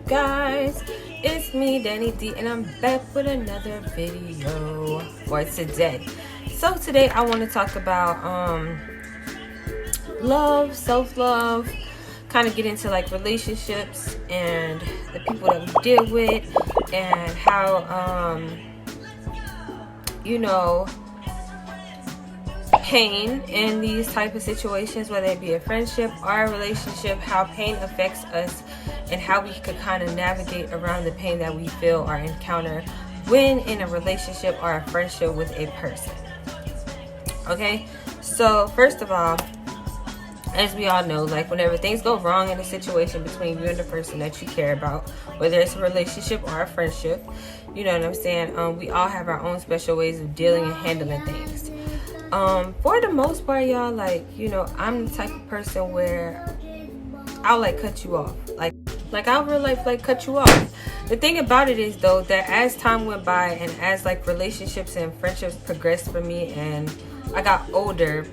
guys? It's me, Danny D, and I'm back with another video for today. So today I want to talk about love, self-love, kind of get into like relationships and the people that we deal with, and how pain in these type of situations, whether it be a friendship or a relationship, how pain affects us and how we could kind of navigate around the pain that we feel or encounter when in a relationship or a friendship with a person. Okay, so first of all, as we all know, like whenever things go wrong in a situation between you and the person that you care about, whether it's a relationship or a friendship, you know what I'm saying, we all have our own special ways of dealing and handling things. For the most part, y'all, like, I'm the type of person where I'll like cut you off. Like I'll real life like cut you off. The thing about it is though, that as time went by and as like relationships and friendships progressed for me and I got older,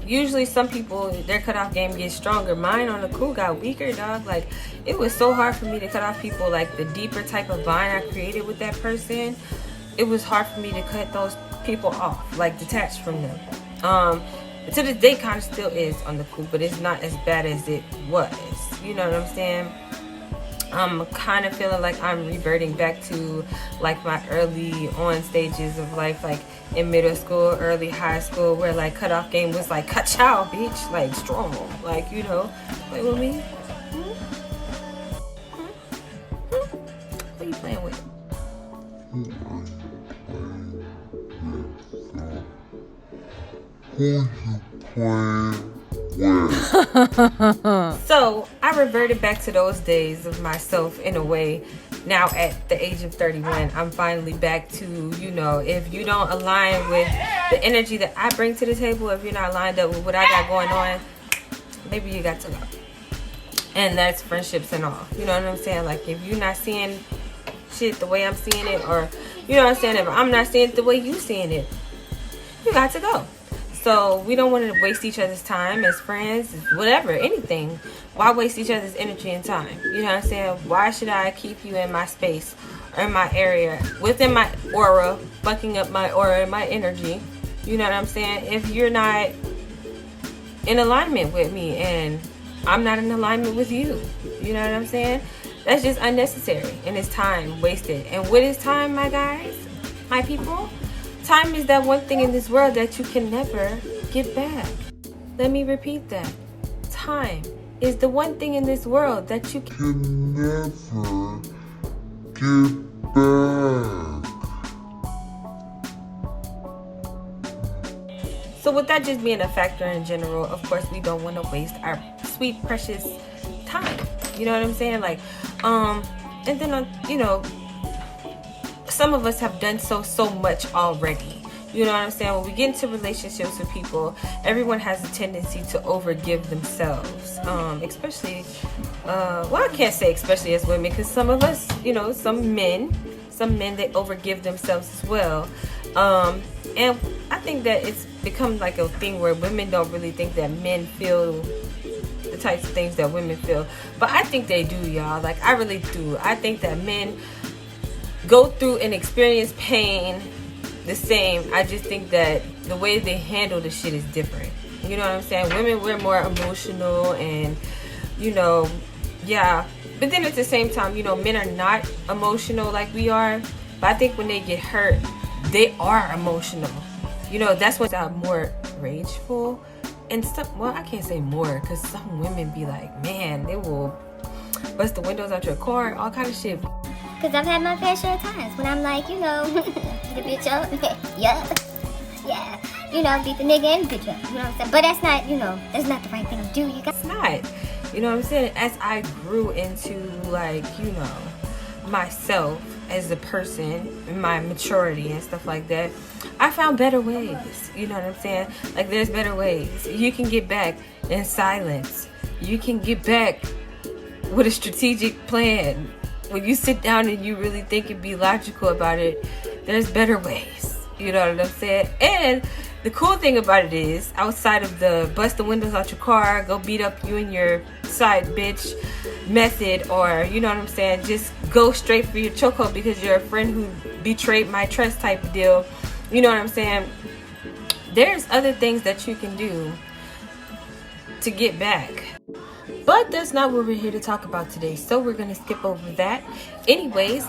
usually some people, their cutoff game gets stronger. Mine on the cool got weaker, dog. Like, it was so hard for me to cut off people. Like, the deeper type of bond I created with that person, it was hard for me to cut those people off, like detached from them. To this day, kind of still is on the cool, but it's not as bad as it was. You know what I'm saying? I'm kind of feeling like I'm reverting back to like my early on stages of life, like in middle school, early high school, where like cutoff game was like ka-chow, bitch, like strong, like, play with me. What are you playing with? So I reverted back to those days of myself in a way. Now at the age of 31, I'm finally back to, if you don't align with the energy that I bring to the table, if you're not lined up with what I got going on, maybe you got to go. And that's friendships and all. You know what I'm saying? Like, if you're not seeing shit the way I'm seeing it, or, you know what I'm saying, if I'm not seeing it the way you seeing it, you got to go. So we don't want to waste each other's time as friends, whatever, anything. Why waste each other's energy and time? You know what I'm saying? Why should I keep you in my space or in my area, within my aura, bucking up my aura and my energy? You know what I'm saying? If you're not in alignment with me and I'm not in alignment with you, you know what I'm saying? That's just unnecessary, and it's time wasted. And what is time, my guys, my people? Time is that one thing in this world that you can never get back. Let me repeat that. Time is the one thing in this world that you can never get back. So with that just being a factor in general, of course we don't want to waste our sweet, precious time. You know what I'm saying? Like, and then, some of us have done so much already. You know what I'm saying? When we get into relationships with people, everyone has a tendency to overgive themselves. Especially, I can't say especially as women, because some of us, some men, they overgive themselves as well. And I think that it's become like a thing where women don't really think that men feel the types of things that women feel. But I think they do, y'all. Like, I really do. I think that men go through and experience pain the same. I just think that the way they handle the shit is different. You know what I'm saying? Women, we're more emotional and, yeah. But then at the same time, men are not emotional like we are. But I think when they get hurt, they are emotional. That's what's more rageful. And I can't say more, because some women be like, man, they will bust the windows out your car, all kind of shit. Because I've had my fair share of times when I'm like, beat the bitch up. Yeah. Beat the nigga and bitch up. You know what I'm saying? But that's not, that's not the right thing to do. It's not. You know what I'm saying? As I grew into, like, myself as a person, my maturity and stuff like that, I found better ways. You know what I'm saying? Like, there's better ways. You can get back in silence. You can get back with a strategic plan. When you sit down and you really think and be logical about it, there's better ways. You know what I'm saying? And the cool thing about it is, outside of the bust the windows out your car, go beat up you and your side bitch method, or you know what I'm saying, just go straight for your chokehold because you're a friend who betrayed my trust type of deal, you know what I'm saying, there's other things that you can do to get back. But that's not what we're here to talk about today, so we're gonna skip over that. Anyways,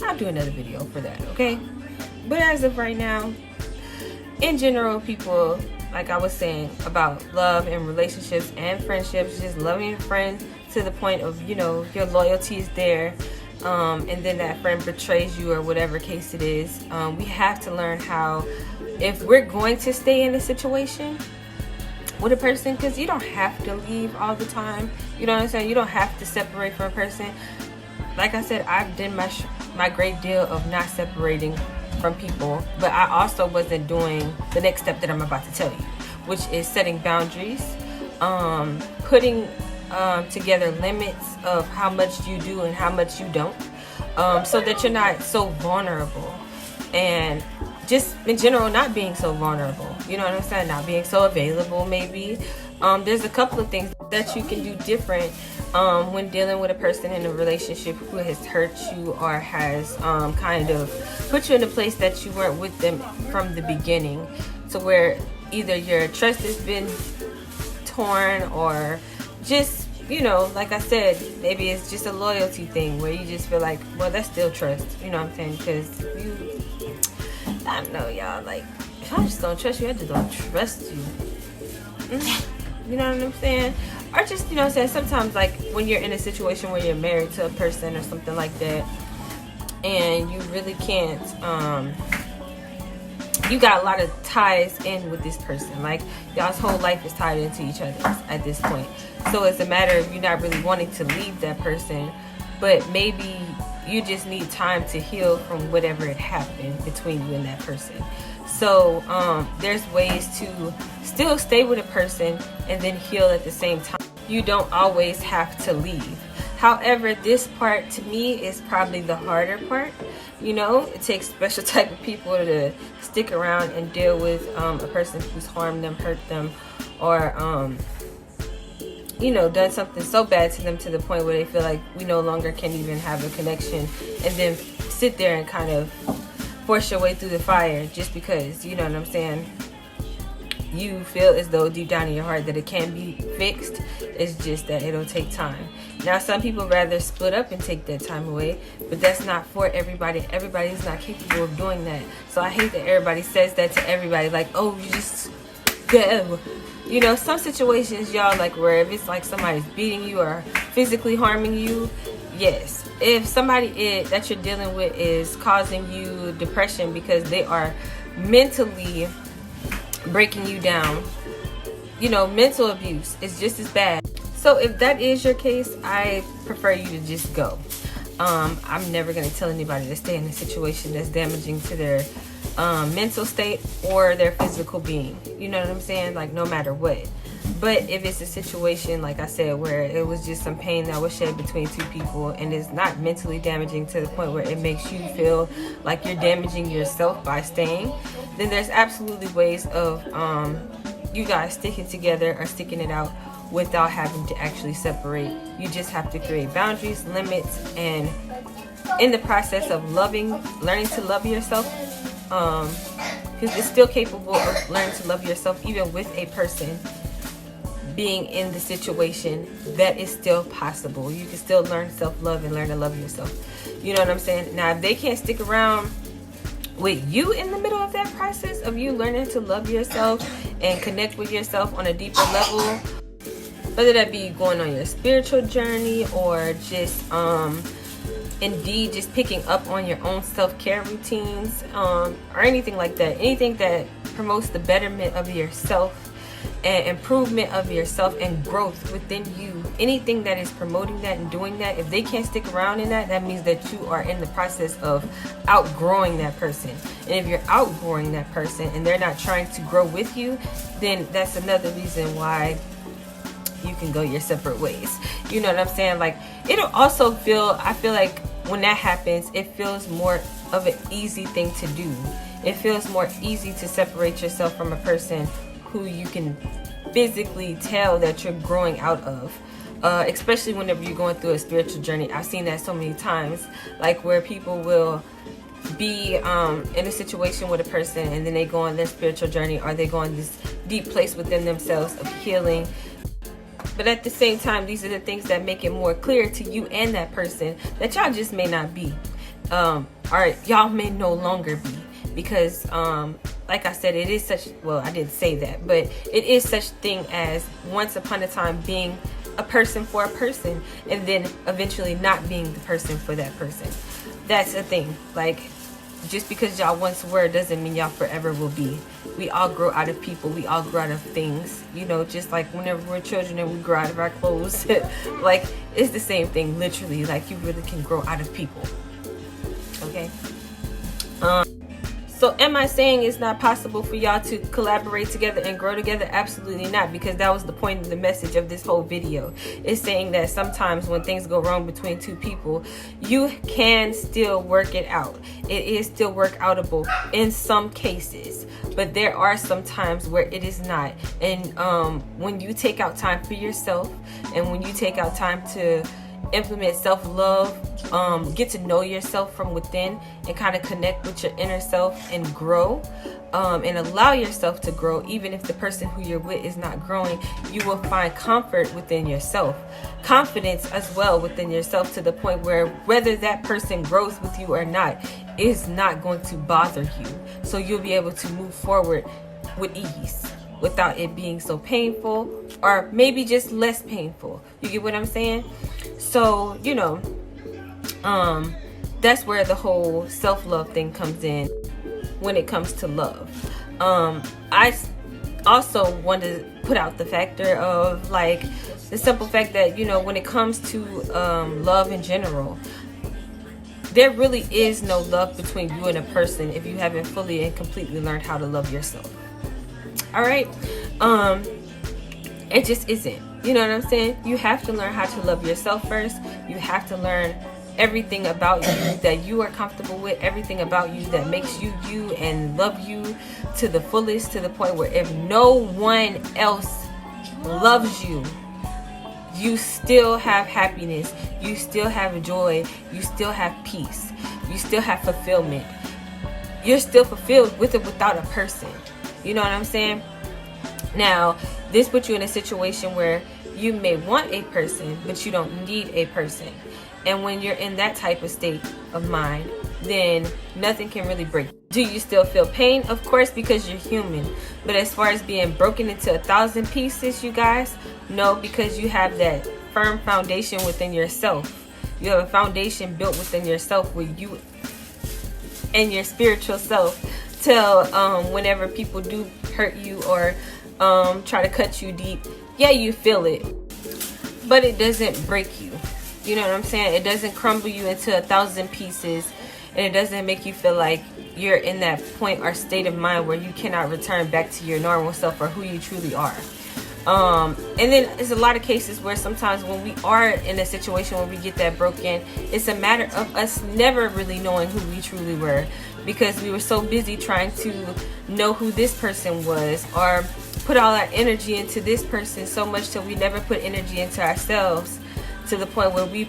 I'll do another video for that, okay? But as of right now, in general, people, like I was saying about love and relationships and friendships, just loving your friend to the point of, you know, your loyalty is there, and then that friend betrays you or whatever case it is. We have to learn how, if we're going to stay in a situation with a person, because you don't have to leave all the time, you know what I'm saying, you don't have to separate from a person. Like I said, I've done my great deal of not separating from people, but I also wasn't doing the next step that I'm about to tell you, which is setting boundaries, putting together limits of how much you do and how much you don't, so that you're not so vulnerable, and just in general not being so vulnerable, you know what I'm saying, not being so available maybe. There's a couple of things that you can do different when dealing with a person in a relationship who has hurt you or has kind of put you in a place that you weren't with them from the beginning, to where either your trust has been torn, or just, you know, like I said, maybe it's just a loyalty thing where you just feel like, well, that's still trust, you know what I'm saying, because you, I don't know, y'all, like, if I just don't trust you, I just don't trust you. You know what I'm saying? Or just, you know what I'm saying, sometimes like when you're in a situation where you're married to a person or something like that, and you really can't, you got a lot of ties in with this person, like y'all's whole life is tied into each other at this point. So it's a matter of you not really wanting to leave that person, but maybe you just need time to heal from whatever had happened between you and that person. So there's ways to still stay with a person and then heal at the same time. You don't always have to leave. However, this part to me is probably the harder part. You know, it takes special type of people to stick around and deal with a person who's harmed them, hurt them, or you know, done something so bad to them to the point where they feel like we no longer can even have a connection, and then sit there and kind of force your way through the fire just because, you know what I'm saying, you feel as though deep down in your heart that it can be fixed. It's just that it'll take time. Now, some people rather split up and take that time away, but that's not for everybody. Everybody is not capable of doing that. So I hate that everybody says that to everybody, like, oh, you just go. You know, some situations, y'all, like where if it's like somebody's beating you or physically harming you, yes. If somebody that you're dealing with is causing you depression because they are mentally breaking you down, you know, mental abuse is just as bad. So if that is your case, I prefer you to just go. I'm never going to tell anybody to stay in a situation that's damaging to their mental state or their physical being. You know what I'm saying? Like, no matter what. But if it's a situation, like I said, where it was just some pain that was shed between two people and it's not mentally damaging to the point where it makes you feel like you're damaging yourself by staying, then there's absolutely ways of you guys sticking together or sticking it out without having to actually separate. You just have to create boundaries, limits, and in the process of learning to love yourself, because it's still capable of learning to love yourself even with a person being in the situation. That is still possible. You can still learn self-love and learn to love yourself. You know what I'm saying? Now, if they can't stick around with you in the middle of that process of you learning to love yourself and connect with yourself on a deeper level, whether that be going on your spiritual journey or just indeed just picking up on your own self-care routines, or anything like that, anything that promotes the betterment of yourself and improvement of yourself and growth within you, anything that is promoting that and doing that, if they can't stick around in that, that means that you are in the process of outgrowing that person. And if you're outgrowing that person and they're not trying to grow with you, then that's another reason why you can go your separate ways. You know what I'm saying? Like, it'll also feel, I feel like when that happens, it feels more of an easy thing to do. it feels more easy to separate yourself from a person who you can physically tell that you're growing out of. Especially whenever you're going through a spiritual journey. I've seen that so many times, like where people will be in a situation with a person and then they go on their spiritual journey, or they go on this deep place within themselves of healing. But at the same time, these are the things that make it more clear to you and that person that y'all just may not be, or y'all may no longer be, because like I said, it is such, well, I didn't say that, but it is such thing as once upon a time being a person for a person, and then eventually not being the person for that person. That's a thing. Like, just because y'all once were doesn't mean y'all forever will be. We all grow out of people. We all grow out of things. You know, just like whenever we're children and we grow out of our clothes. Like, it's the same thing, literally. Like, you really can grow out of people. Okay? So am I saying it's not possible for y'all to collaborate together and grow together? Absolutely not, because that was the point of the message of this whole video. It's saying that sometimes when things go wrong between two people, you can still work it out. It is still work outable in some cases, but there are some times where it is not. And when you take out time for yourself, and when you take out time to implement self-love, get to know yourself from within, and kind of connect with your inner self and grow, and allow yourself to grow. Even if the person who you're with is not growing, you will find comfort within yourself, confidence as well within yourself, to the point where whether that person grows with you or not is not going to bother you. So you'll be able to move forward with ease without it being so painful, or maybe just less painful. You get what I'm saying? So, you know, that's where the whole self-love thing comes in when it comes to love. I also want to put out the factor of, like, the simple fact that, you know, when it comes to love in general, there really is no love between you and a person if you haven't fully and completely learned how to love yourself. All right? It just isn't. You know what I'm saying? You have to learn how to love yourself first. You have to learn everything about you that you are comfortable with, everything about you that makes you you and love you to the fullest, to the point where if no one else loves you, you still have happiness, you still have joy, you still have peace, you still have fulfillment. You're still fulfilled with or without a person. You know what I'm saying? Now, this puts you in a situation where you may want a person, but you don't need a person. And when you're in that type of state of mind, then nothing can really break. Do you still feel pain? Of course, because you're human. But as far as being broken into 1,000 pieces, you guys, no, because you have that firm foundation within yourself. You have a foundation built within yourself where you and your spiritual self tell whenever people do hurt you or try to cut you deep, yeah, you feel it, but it doesn't break you. You know what I'm saying? It doesn't crumble you into 1,000 pieces, and it doesn't make you feel like you're in that point or state of mind where you cannot return back to your normal self or who you truly are. And then there's a lot of cases where sometimes when we are in a situation where we get that broken, it's a matter of us never really knowing who we truly were, because we were so busy trying to know who this person was, or put all our energy into this person so much till we never put energy into ourselves, to the point where we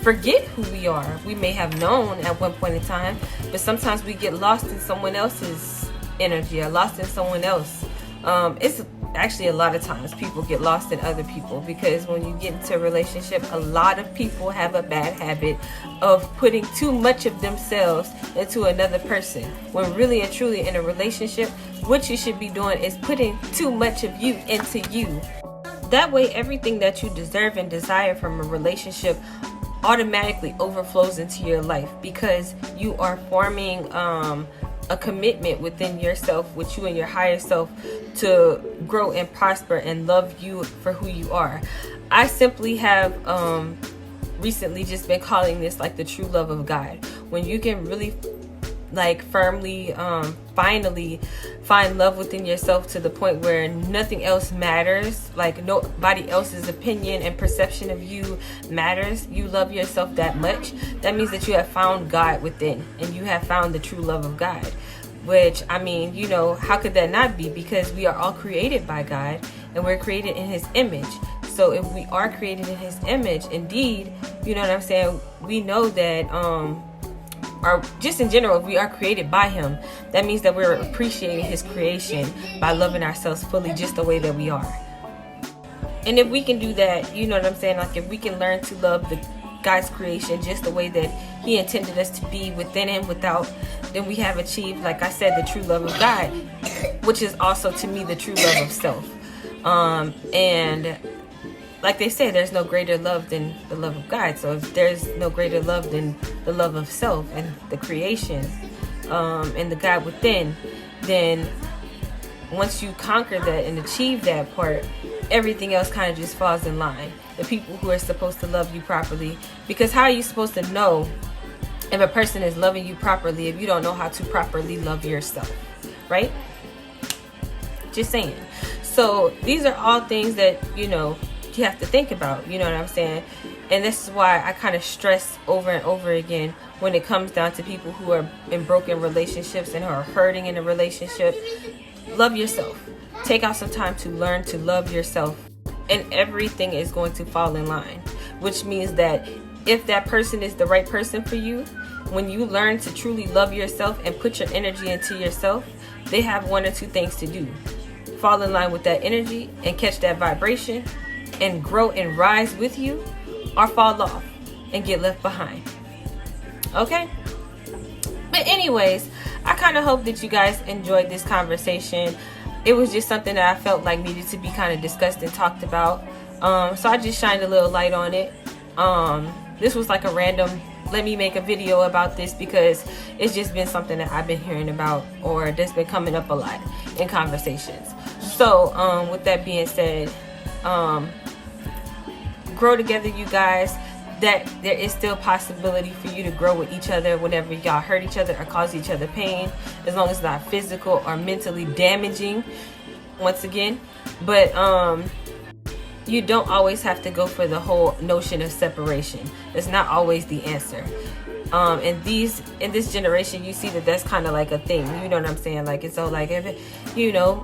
forget who we are. We may have known at one point in time, but sometimes we get lost in someone else's energy or lost in someone else. It's actually a lot of times people get lost in other people, because when you get into a relationship, a lot of people have a bad habit of putting too much of themselves into another person, when really and truly in a relationship, what you should be doing is putting too much of you into you. That way, everything that you deserve and desire from a relationship automatically overflows into your life, because you are forming a commitment within yourself, with you and your higher self, to grow and prosper and love you for who you are. I simply have recently just been calling this like the true love of God, when you can really like firmly finally find love within yourself to the point where nothing else matters, like nobody else's opinion and perception of you matters. You love yourself that much. That means that you have found God within, and you have found the true love of God. which, I mean, you know, how could that not be? Because we are all created by God and we're created in his image. So if we are created in his image, indeed, you know what I'm saying, we know that or just in general, if we are created by him, that means that we're appreciating his creation by loving ourselves fully just the way that we are. And if we can do that, you know what I'm saying, like if we can learn to love the God's creation just the way that he intended us to be, within and without, then we have achieved, like I said, the true love of God, which is also to me the true love of self. And like they say, there's no greater love than the love of God. So if there's no greater love than the love of self and the creation, and the God within, then once you conquer that and achieve that part, everything else kind of just falls in line. The people who are supposed to love you properly, because how are you supposed to know if a person is loving you properly if you don't know how to properly love yourself, right? Just saying. So these are all things that, you know, you have to think about, you know what I'm saying? And this is why I kind of stress over and over again when it comes down to people who are in broken relationships and who are hurting in a relationship. Love yourself. Take out some time to learn to love yourself, and everything is going to fall in line, which means that if that person is the right person for you, when you learn to truly love yourself and put your energy into yourself, they have one or two things to do: fall in line with that energy and catch that vibration and grow and rise with you, or fall off and get left behind. Okay? But anyways, I kind of hope that you guys enjoyed this conversation. It was just something that I felt like needed to be kind of discussed and talked about. So I just shined a little light on it. This was like a random, let me make a video about this, because it's just been something that I've been hearing about, or that's been coming up a lot in conversations. So with that being said, grow together, you guys. That there is still possibility for you to grow with each other whenever y'all hurt each other or cause each other pain, as long as it's not physical or mentally damaging, once again. But you don't always have to go for the whole notion of separation. It's not always the answer. In this generation, you see that that's kind of like a thing, you know what I'm saying? Like, it's so like, if it, you know,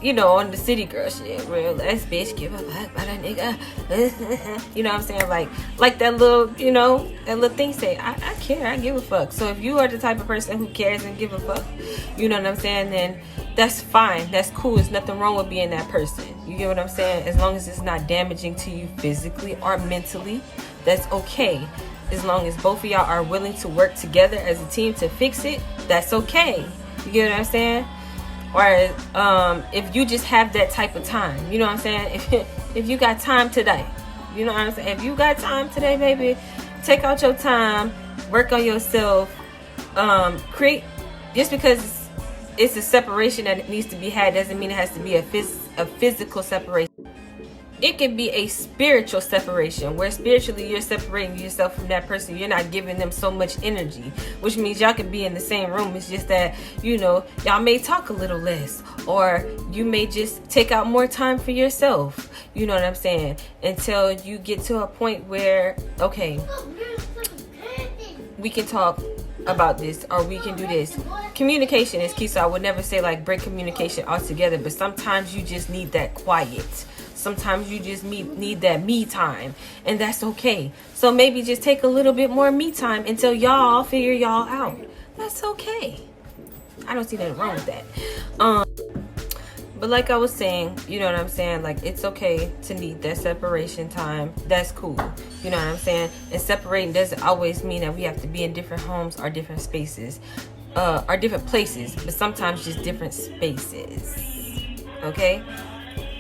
on the city girl shit, real ass bitch, give a fuck about a nigga. You know what I'm saying? Like that little, that little thing say, I care, I give a fuck. So if you are the type of person who cares and give a fuck, you know what I'm saying, then that's fine. That's cool. There's nothing wrong with being that person. You get what I'm saying? As long as it's not damaging to you physically or mentally, that's okay. As long as both of y'all are willing to work together as a team to fix it, that's okay. You get what I'm saying? Or if you just have that type of time, you know what I'm saying? If you got time today, you know what I'm saying? If you got time today, baby, take out your time, work on yourself, create. Just because it's a separation that needs to be had doesn't mean it has to be a physical separation. It can be a spiritual separation, where spiritually you're separating yourself from that person. You're not giving them so much energy, which means y'all can be in the same room. It's just that, y'all may talk a little less, or you may just take out more time for yourself. You know what I'm saying? Until you get to a point where, okay, we can talk about this, or we can do this. Communication is key, so I would never say like break communication altogether, but sometimes you just need that quiet. Sometimes you just need that me time, and that's okay. So maybe just take a little bit more me time until y'all figure y'all out. That's okay. I don't see nothing wrong with that. But like I was saying, you know what I'm saying? Like, it's okay to need that separation time. That's cool. You know what I'm saying? And separating doesn't always mean that we have to be in different homes or different spaces, or different places, but sometimes just different spaces. Okay?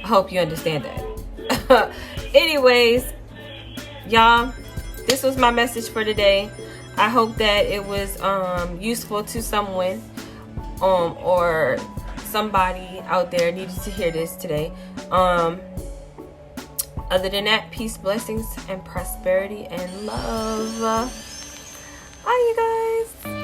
I hope you understand that. Anyways, y'all, this was my message for today. I hope that it was useful to someone, or somebody out there needed to hear this today. Other than that, peace, blessings, and prosperity and love. Bye, you guys.